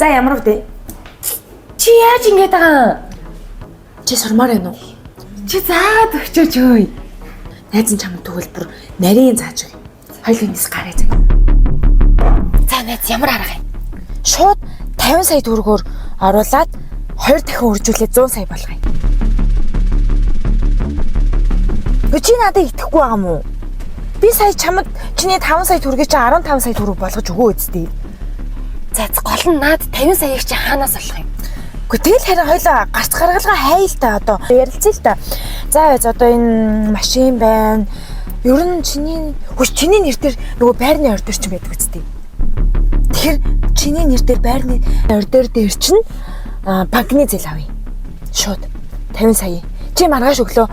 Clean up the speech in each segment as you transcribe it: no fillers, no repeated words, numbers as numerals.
За ямар вэ? Чи яаж ингэж байгаа? Чи сурмаар байна уу? Чи заагаад өгчөөч өөй. Найз нь чамд төгөлбөр нарийн зааж өг. Хоёулынс гараа зэг. За найз ямар арга юм? Шууд 50 сая төгрөгөөр оруулаад 2 дахин үржүүлээд 100 сая болгоё. Чи надад итгэхгүй байгаа мó? Би сая чамд чиний 5 сая төгрөгийг чи 15 сая төгрөг болгож өгөө үсттэй. За гол нь наад 50 саяыг чи хаанаас олох юм? Гэхдээ тэгэл харин хоёлоо гарц гаргалгаа хайл та одоо ярилцъя л та. За одоо энэ машин байна. Ер нь чиний нэр дээр нөгөө байрны ордер ч байдаг үсттэй. Тэгэхээр чиний нэр дээр байрны ордер дээр чинь банкны зээл авъя. Шууд 50 сая. Чи маргааш өглөө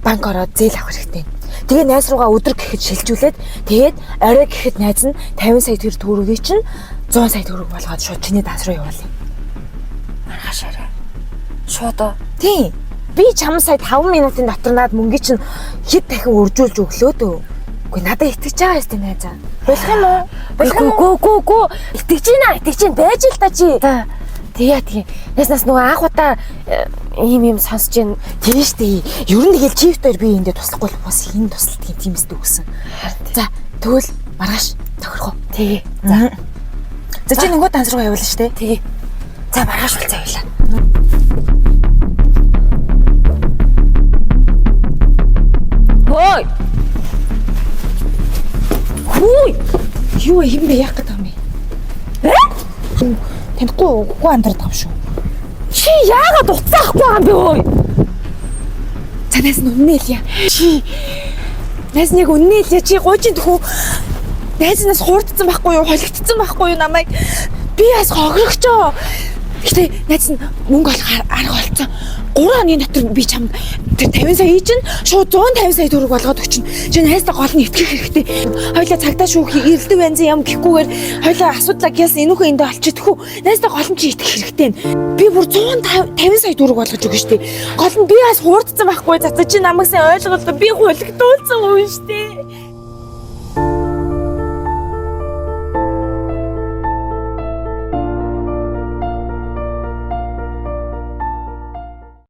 банк ороод зээл авах хэрэгтэй. Тэгээ найз руугаа өдөр гэхэд шилжүүлээд тэгээд орой гэхэд найз нь 50 сая төгрөгийг чинь 100 сая төгрөг болгоод шууд чиний даас руу явуулъя. Маргааш арай. Шууд оо. Тийм. Би чам сая 5 минутын дотор наад мөнгөний чинь хэд дахин үржүүлж өглөө дөө. Үгүй надад итгэж байгаа юм тийм найзаа. Болох юм уу? Гүү. Итгэж байна. Байж л та чи. Тэгээ. Нэснээс нөгөө анх удаа ийм сонсож байна. Тэгээ штэ. Ер нь тэгэл чифтээр би эндээ туслахгүй л бас хин тусалт тийм эсдэг өгсөн. За тэгвэл маргааш тохирох уу? Тэгээ. За чи нөгөө данс руу явуулна штэ. Тэгээ. За маргааш бол цаавлаа. Хөөй. Хөөй. Юу юм бэ яах гэдэг юм бэ? Тэндгүй андардаг юм шүү. Чи яагаад уцаахгүй байгаа юм бэ өөй? Танаас нүнэлье. Чи найз нэг үнэлье чи гуйжин төхөө. Найзнаас хуурдсан байхгүй юу? Холигдсан байхгүй юу намайг? Би бас хогрогчоо. Гэтэ найз нь мөнгө олох арга олцсон. 3 хоногийн дотор би чамд тэр 50 сая чинь шууд 150 сая төгрөг болгоод өгчин. Чи найздаа гол нь итгэх хэрэгтэй. Хоёлаа цагдаа шүүх эрдэнэ бензин ям гэхгүйгээр хоёлаа асуудлаа гяс энүүхөө эндээ олчихдаггүй. Найздаа гол нь чи итгэх хэрэгтэй. Би бүр 150 сая төгрөг болгож өгнө штэ. Гол нь би бас хуурдсан байхгүй. За чи намайг сайн ойлголоо. Би хулигдуулсан юм штэ.